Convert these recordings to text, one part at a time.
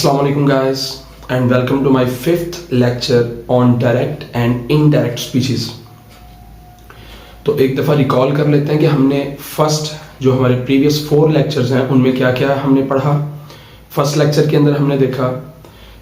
Assalamu alaikum guys and welcome to my fifth lecture on direct and indirect speeches। तो एक दफ़ा recall कर लेते हैं कि हमने फर्स्ट जो हमारे प्रीवियस 4 लेक्चर्स हैं उनमें क्या क्या हमने पढ़ा। फर्स्ट लेक्चर के अंदर हमने देखा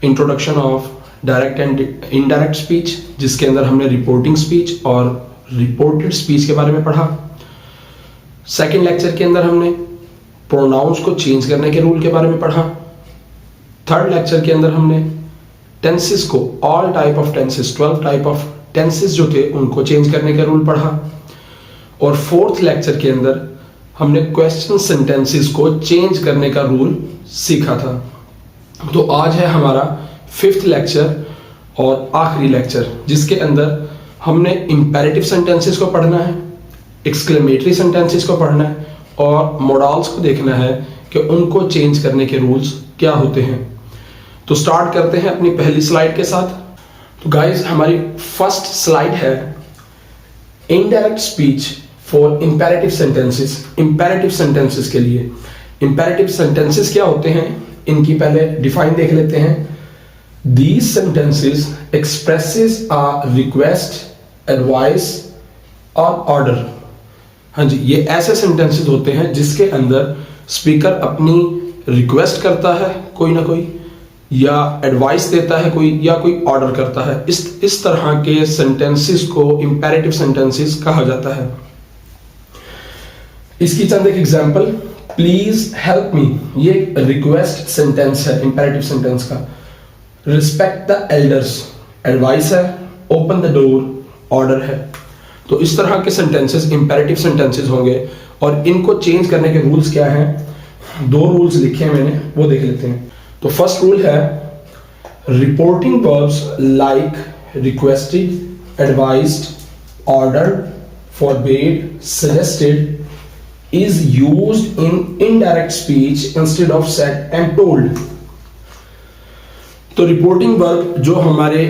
introduction of direct and indirect speech, जिसके अंदर हमने रिपोर्टिंग स्पीच और रिपोर्टेड स्पीच के बारे में पढ़ा। सेकेंड लेक्चर के अंदर हमने प्रोनाउंस को चेंज करने के रूल के बारे में पढ़ा। थर्ड लेक्चर के अंदर हमने टेंसेस को, all type of tenses, 12 type of tenses जो थे उनको चेंज करने का रूल पढ़ा। और फोर्थ लेक्चर के अंदर हमने क्वेश्चन सेंटेंसेस को चेंज करने का रूल सीखा था। तो आज है हमारा फिफ्थ लेक्चर और आखिरी लेक्चर, जिसके अंदर हमने इंपेरेटिव सेंटेंसेस को पढ़ना है, एक्सक्लेमेटरी सेंटेंसेस को पढ़ना है और मोडाल्स को देखना है कि उनको चेंज करने के रूल्स क्या होते हैं। तो स्टार्ट करते हैं अपनी पहली स्लाइड के साथ। तो गाइस, हमारी फर्स्ट स्लाइड है indirect speech for imperative sentences. Imperative sentences के लिए इंपेरेटिव सेंटेंसेस क्या होते हैं, इनकी पहले डिफाइन देख लेते हैं। These sentences expresses a request, advice or order। हाँ जी, ये ऐसे सेंटेंसेस होते हैं जिसके अंदर स्पीकर अपनी रिक्वेस्ट करता है कोई ना कोई, या एडवाइस देता है कोई, या कोई ऑर्डर करता है। इस तरह के सेंटेंसेस को इंपेरेटिव सेंटेंसेस कहा जाता है। इसकी चंद एक एग्जांपल, प्लीज हेल्प मी, ये रिक्वेस्ट सेंटेंस है इंपेरेटिव सेंटेंस का। रिस्पेक्ट द एल्डर्स, एडवाइस है। ओपन द डोर, ऑर्डर है। तो इस तरह के सेंटेंसेस इंपेरेटिव सेंटेंसेस होंगे और इनको चेंज करने के रूल्स क्या हैं। 2 रूल्स लिखे हैं मैंने, वो देख लेते हैं। तो फर्स्ट रूल है reporting verbs like requested, advised, ordered, forbade, suggested is used in indirect speech instead of said and told. तो रिपोर्टिंग वर्ब जो हमारे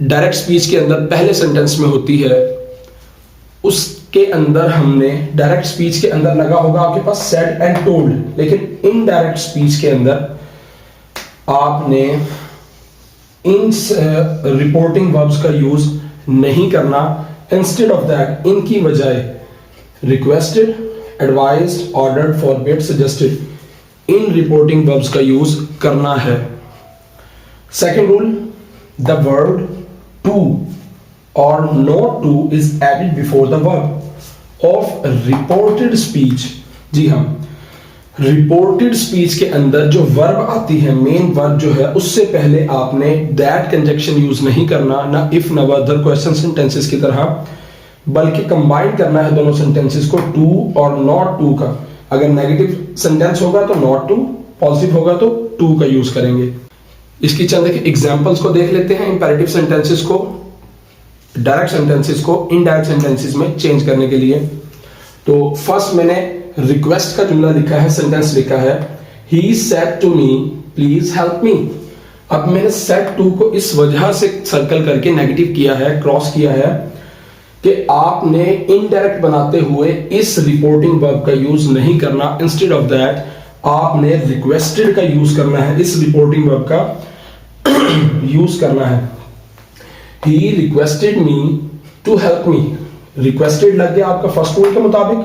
डायरेक्ट स्पीच के अंदर पहले सेंटेंस में होती है, उसके अंदर हमने डायरेक्ट स्पीच के अंदर लगा होगा आपके पास सेड एंड टोल्ड, लेकिन इनडायरेक्ट स्पीच के अंदर आपने इन रिपोर्टिंग वर्ब्स का यूज नहीं करना। इंस्टेड ऑफ दैट, इनकी बजाय requested, advised, ordered, forbade, suggested इन रिपोर्टिंग वर्ब्स का यूज करना है। Second rule, the verb to or not to is added before the verb of reported speech। जी हाँ, रिपोर्टेड स्पीच के अंदर जो वर्ब आती है, मेन वर्ब जो है, उससे पहले आपने दैट कंजक्शन यूज नहीं करना, ना इफ ना अदर क्वेश्चन सेंटेंसेस की तरह, बल्कि कंबाइन करना है दोनों सेंटेंसेस को, टू और नॉट टू का। अगर नेगेटिव सेंटेंस होगा तो नॉट टू, पॉजिटिव होगा तो टू का यूज करेंगे। इसकी चंद एग्जांपल्स को देख लेते हैं इंपेरेटिव सेंटेंसेस को, डायरेक्ट सेंटेंसेस को इनडायरेक्ट सेंटेंसेस में चेंज करने के लिए। तो फर्स्ट मैंने रिक्वेस्ट का जुमला लिखा है, सेंटेंस लिखा है, he said to me please help me. अब मैंने सेड टू को इस वजह से सर्कल करके नेगेटिव किया है, क्रॉस किया है, कि आपने इनडायरेक्ट बनाते हुए इस रिपोर्टिंग वर्ब का यूज नहीं करना। इंस्टेड ऑफ दैट आपने रिक्वेस्टेड का यूज करना है, इस रिपोर्टिंग वर्ब का यूज करना है। He requested me to help me। Requested लग गया आपका फर्स्ट रूल के मुताबिक,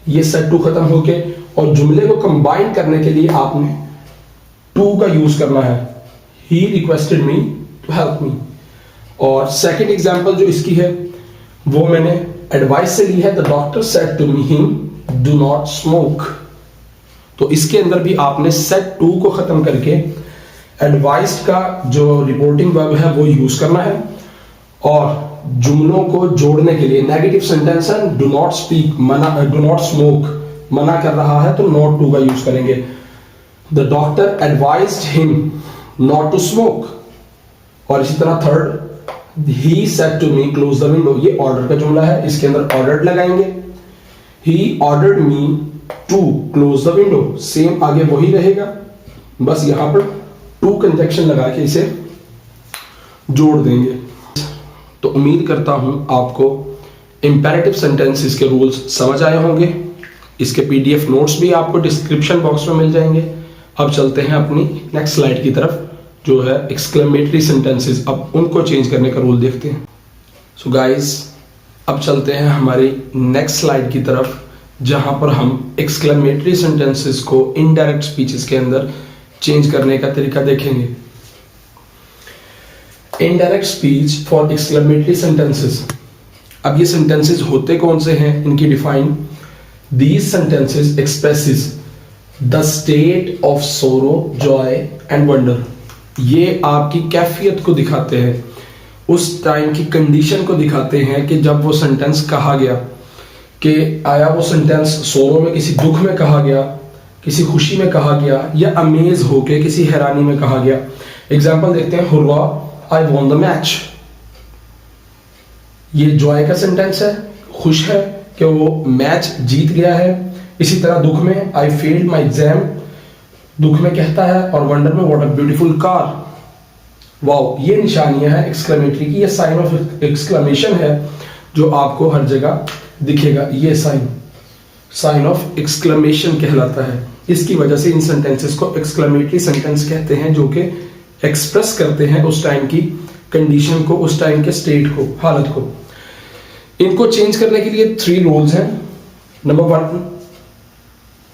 ये सेड टू खत्म होके, और जुमले को कंबाइन करने के लिए आपने टू का यूज करना है। He requested me to help me। और सेकंड एग्जांपल जो इसकी है वो मैंने एडवाइस से ली है, the doctor said to me him do not smoke। तो इसके अंदर भी आपने सेड टू को खत्म करके एडवाइस का जो रिपोर्टिंग वर्ब है वो यूज करना है। और जुमलों को जोड़ने के लिए नेगेटिव सेंटेंस है, डू नॉट स्पीक, मना, डू नॉट स्मोक मना कर रहा है तो नॉट टू का यूज करेंगे। The doctor advised him not to smoke. और इसी तरह third, he said to me close the window, ये ऑर्डर का जुमला है, इसके अंदर ऑर्डर्ड लगाएंगे। He ordered me to close the window, same आगे वही रहेगा, बस यहां पर टू कंजक्शन लगा के इसे जोड़ देंगे। तो उम्मीद करता हूं आपको इंपेरेटिव सेंटेंसेस के रूल्स समझ आए होंगे। इसके पीडीएफ नोट्स भी आपको डिस्क्रिप्शन बॉक्स में मिल जाएंगे। अब चलते हैं अपनी नेक्स्ट स्लाइड की तरफ, जो है एक्सक्लेमेटरी सेंटेंसेस। अब उनको चेंज करने का रूल देखते हैं। सो गाइस, अब चलते हैं हमारी नेक्स्ट स्लाइड की तरफ, जहां पर हम एक्सक्लेमेटरी सेंटेंसेस को इनडायरेक्ट स्पीचेस के अंदर चेंज करने का तरीका देखेंगे। Indirect speech for exclamatory sentences. अब ये सेंटेंसेस होते कौन से हैं, इनकी define. These sentences expresses the state of सोरो, जॉय एंड वंडर। ये आपकी कैफियत को दिखाते हैं, उस टाइम की कंडीशन को दिखाते हैं कि जब वो सेंटेंस कहा गया, कि आया वो सेंटेंस सोरो में, किसी दुख में कहा गया, किसी खुशी में कहा गया, या अमेज होके किसी हैरानी में कहा गया। एग्जाम्पल देखते हैं। Hurrah, I von the match. ये जॉय का सेंटेंस है, खुश है कि वो मैच जीत गया है। इसी तरह दुख में आई फेल्ड माई एग्जाम, दुख में कहता है। और वंडर में what a beautiful car. Wow, ये निशानियां हैं एक्सक्लेमेटरी की, ये साइन ऑफ एक्सक्लेमेशन है जो आपको हर जगह दिखेगा। ये साइन ऑफ एक्सक्लेमेशन कहलाता है। इसकी वजह से इन सेंटेंसेस को एक्सक्लेमेटरी सेंटेंस कहते हैं, जो कि एक्सप्रेस करते हैं उस टाइम की कंडीशन को, उस टाइम के स्टेट को, हालत को। इनको चेंज करने के लिए 3 रूल्स हैं। Number 1,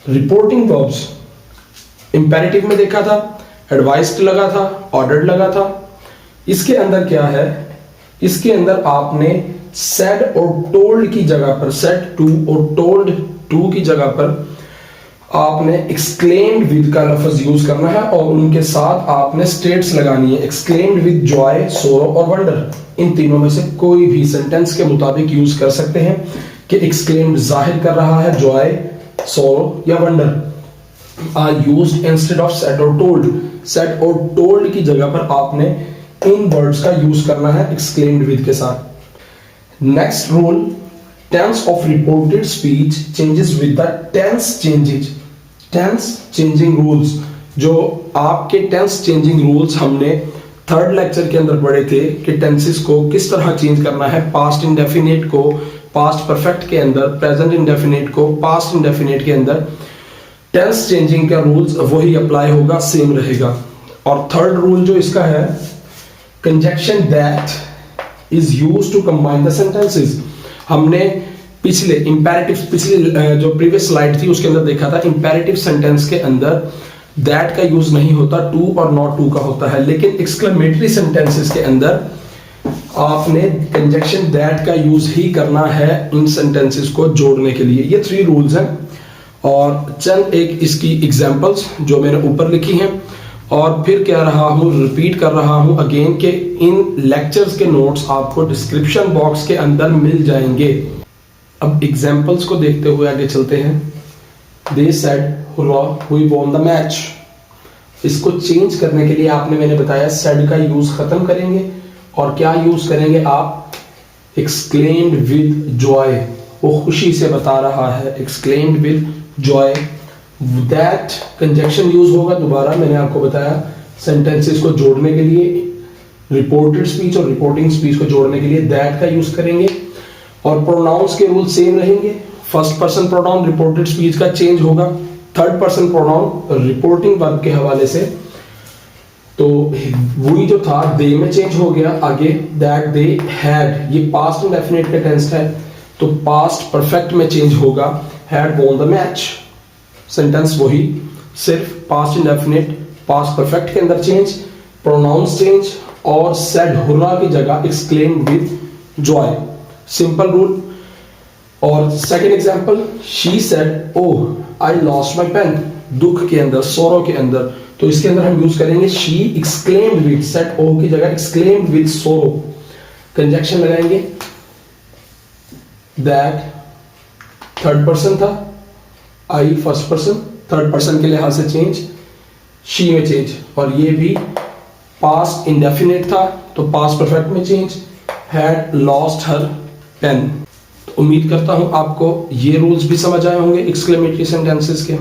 reporting verbs. इंपेरेटिव में देखा था, एडवाइस्ड लगा था, ऑर्डर्ड लगा था। इसके अंदर क्या है, इसके अंदर आपने सेड और टोल्ड की जगह पर, सेड टू और टोल्ड टू की जगह पर आपने एक्सक्लेम्ड विद का लफ्ज यूज करना है, और उनके साथ आपने स्टेट्स लगानी है। एक्सक्लेम्ड विद जॉय, सोरो और वंडर। इन तीनों में से कोई भी सेंटेंस के मुताबिक यूज कर सकते हैं कि एक्सक्लेम्ड जाहिर कर रहा है जॉय, सोरो या wonder. Are used instead of said और टोल्ड। सेड और टोल्ड की जगह पर आपने इन वर्ड्स का यूज करना है एक्सक्लेम्ड विद के साथ। Next rule, tense of reported speech changes with the tense changes. Tense changing rules, जो आपके टेंस चेंजिंग रूल्स हमने 3rd लेक्चर के अंदर पढ़े थे कि टेंसेस को किस तरह चेंज करना है। पास्ट इंडेफिनिट को पास्ट परफेक्ट के अंदर, प्रेजेंट इंडेफिनिट को पास्ट इंडेफिनिट के अंदर। टेंस चेंजिंग का रूल्स वही अप्लाई होगा, सेम रहेगा। और 3rd रूल जो इसका है, conjunction that is used to combine the sentences. हमने पिछले जो प्रीवियस स्लाइड थी उसके अंदर देखा था, इंपेरेटिव सेंटेंस के अंदर दैट का यूज नहीं होता, टू और नॉट टू का होता है। लेकिन एक्सक्लेमेटरी सेंटेंसेस के अंदर आपने कंजक्शन दैट का यूज ही करना है इन सेंटेंसेस को जोड़ने के लिए। ये 3 रूल्स हैं, और चंद एक इसकी एग्जांपल्स जो मैंने ऊपर लिखी हैं, और फिर कह रहा हूं, रिपीट कर रहा हूं अगेन कि इन लेक्चर्स के नोट्स आपको डिस्क्रिप्शन बॉक्स के अंदर मिल जाएंगे। अब एग्जांपल्स को देखते हुए आगे चलते हैं। They said hurrah we won the match. इसको चेंज करने के लिए आपने, मैंने बताया, सेड का यूज खत्म करेंगे और क्या यूज करेंगे आप, एक्सक्लेम्ड विद जॉय। वो खुशी से बता रहा है, exclaimed with Joy. That conjunction use होगा, दोबारा मैंने आपको बताया, सेंटेंसेस को जोड़ने के लिए, रिपोर्टेड स्पीच और रिपोर्टिंग स्पीच को जोड़ने के लिए दैट का यूज करेंगे। और प्रोनाउंस के रूल सेम रहेंगे। First person pronoun reported speech का चेंज होगा, 3rd person pronoun reporting verb के हवाले से। तो वही जो था दे में चेंज हो गया, आगे दैट दे हैड, ये पास्ट इंडेफिनिट का टेंस है, तो पास्ट परफेक्ट में चेंज होगा, had won the match. Sentence वही, सिर्फ पास्ट इंडेफिनिट पास्ट परफेक्ट के अंदर चेंज, प्रोनाउंस चेंज, और सेड हुर्रा की जगह exclaimed with joy. Simple rule. और second example, she said oh I lost my pen. दुख के अंदर, सोरो के अंदर, तो इसके अंदर हम यूज करेंगे शी एक्सक्लेम्ड विद, सेड ओह की जगह एक्सक्लेम्ड विद सोरो। कंजक्शन लगाएंगे, दैट 3rd पर्सन था, आई फर्स्ट पर्सन, 3rd पर्सन के लिहाज से चेंज, शी में चेंज। और ये भी पास्ट इंडेफिनिट था, तो पास्ट परफेक्ट में change, had lost her pen. तो उम्मीद करता हूं आपको ये रूल्स भी समझ आए होंगे एक्सक्लेमेटरी सेंटेंसेस के।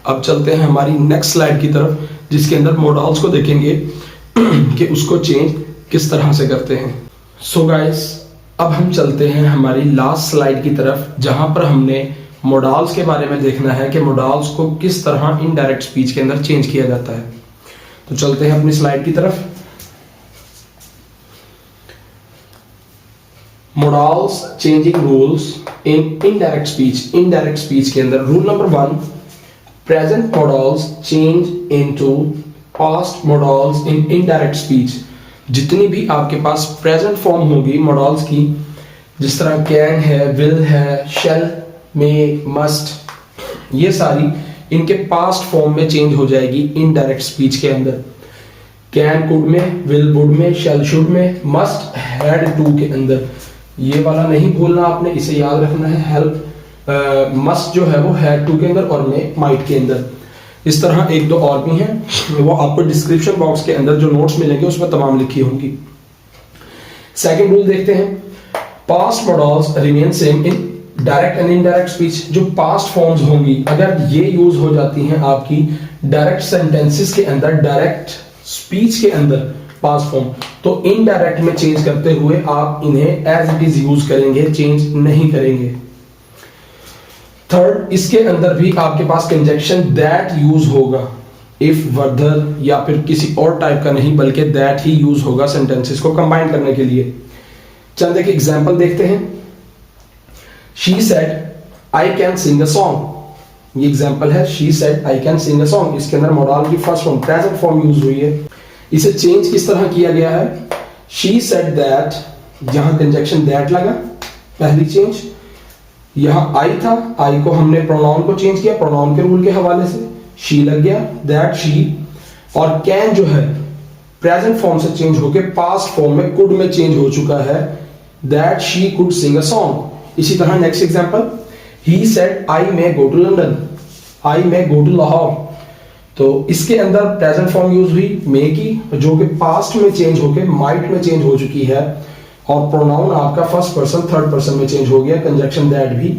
अब चलते हैं हमारी नेक्स्ट स्लाइड की तरफ, जिसके अंदर मॉडल्स को देखेंगे कि उसको चेंज किस तरह से करते हैं। सो गाइस, अब हम चलते हैं हमारी लास्ट स्लाइड की तरफ, जहां पर हमने मोडाल्स के बारे में देखना है कि मोडाल्स को किस तरह इनडायरेक्ट स्पीच के अंदर चेंज किया जाता है। तो चलते हैं अपनी स्लाइड की तरफ। Modals changing rules in indirect speech. Indirect speech के अंदर rule number 1, present modals change into past modals in indirect speech. जितनी भी आपके पास प्रेजेंट फॉर्म होगी मोडाल्स की, जिस तरह कैन है, विल है, शेल, मे, मस्ट, ये सारी इनके पास्ट फॉर्म में चेंज हो जाएगी इनडायरेक्ट स्पीच के अंदर। कैन कुड में, विल वुड में, शेल शुड में, मस्ट हैड टू के अंदर। ये वाला नहीं भूलना आपने, इसे याद रखना है। हेल्प मस्ट जो है वो हैड टू के अंदर और मे माइट के अंदर। इस तरह एक दो और भी हैं, वो आपको डिस्क्रिप्शन बॉक्स के अंदर जो नोट्स मिलेंगे उसमें तमाम लिखी होंगी। सेकंड रूल देखते हैं, past models remain same in direct and indirect speech. जो पास्ट फॉर्म्स होंगी अगर ये यूज हो जाती हैं आपकी डायरेक्ट सेंटेंसेस के अंदर, डायरेक्ट स्पीच के अंदर पास्ट फॉर्म, तो इनडायरेक्ट में चेंज करते हुए आप इन्हें एज इट इज यूज करेंगे, चेंज नहीं करेंगे। थर्ड, इसके अंदर भी आपके पास कंजक्शन दैट यूज होगा, इफ वर्दर या फिर किसी और टाइप का नहीं, बल्कि दैट ही यूज होगा सेंटेंसेस को कंबाइन करने के लिए। चंद एक एग्जांपल देखते हैं। She said, I can sing a song. ये एग्जांपल है, she said, I can sing a song। इसके अंदर मॉडल की first form present form use हुई है। इसे चेंज किस तरह किया गया है? She said that, यहां कंजक्शन that लगा, पहली चेंज। यहां I था, I को हमने प्रोनाउन को चेंज किया, प्रोनाउन के रूल के हवाले से she लग गया, that she। और can जो है प्रेजेंट फॉर्म से चेंज होकर पास्ट फॉर्म में could में चेंज हो चुका है, that she could sing a song। इसी तरह next example, he said I may go to London, I may go to Lahore। तो इसके अंदर प्रेजेंट फॉर्म यूज हुई may की, जो कि पास्ट में चेंज होकर might में चेंज हो चुकी है, और प्रोनाउन आपका फर्स्ट पर्सन थर्ड पर्सन में चेंज हो गया, कंजक्शन दैट भी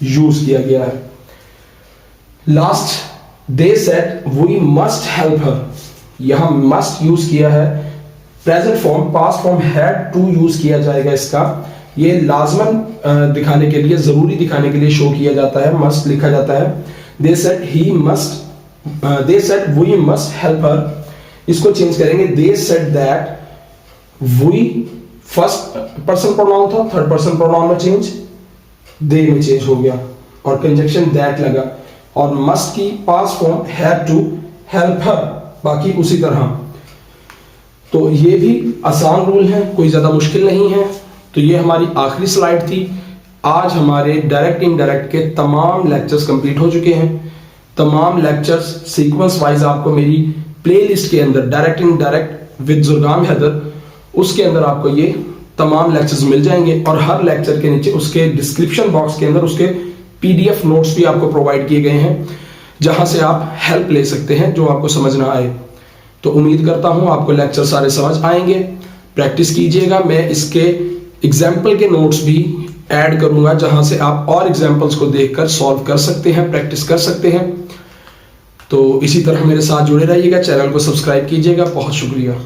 यूज किया गया है। Last, they said we must help her। यहां must यूज किया है, present form, past form had to use किया जाएगा इसका। ये लाजमन दिखाने के लिए, जरूरी दिखाने के लिए शो किया जाता है, मस्ट लिखा जाता है। they said they said we must help her। इसको चेंज करेंगे, they said that we, first person pronoun था, थर्ड पर्सन प्रोनाउन में चेंज, they में चेंज हो गया और कंजक्शन that लगा, और must की past form had to help her, बाकी उसी तरह। तो ये भी आसान रूल है, कोई ज्यादा मुश्किल नहीं है। तो ये हमारी आखिरी स्लाइड थी। आज हमारे डायरेक्ट इनडायरेक्ट के तमाम लेक्चर्स कंप्लीट हो चुके हैं। तमाम लेक्चर्स सीक्वेंस वाइज आपको मेरी प्लेलिस्ट के अंदर, डायरेक्ट इनडायरेक्ट विद जुर्गाम हैदर, उसके अंदर आपको ये तमाम लेक्चर्स मिल जाएंगे, और हर लेक्चर के नीचे उसके डिस्क्रिप्शन बॉक्स के अंदर उसके पीडीएफ नोट्स भी आपको प्रोवाइड किए गए हैं, जहां से आप हेल्प ले सकते हैं जो आपको समझ ना आए। तो उम्मीद करता हूं आपको लेक्चर सारे समझ आएंगे। प्रैक्टिस कीजिएगा। मैं इसके एग्जाम्पल के नोट्स भी ऐड करूंगा, जहां से आप और एग्जाम्पल्स को देखकर सॉल्व कर सकते हैं, प्रैक्टिस कर सकते हैं। तो इसी तरह मेरे साथ जुड़े रहिएगा, चैनल को सब्सक्राइब कीजिएगा। बहुत शुक्रिया।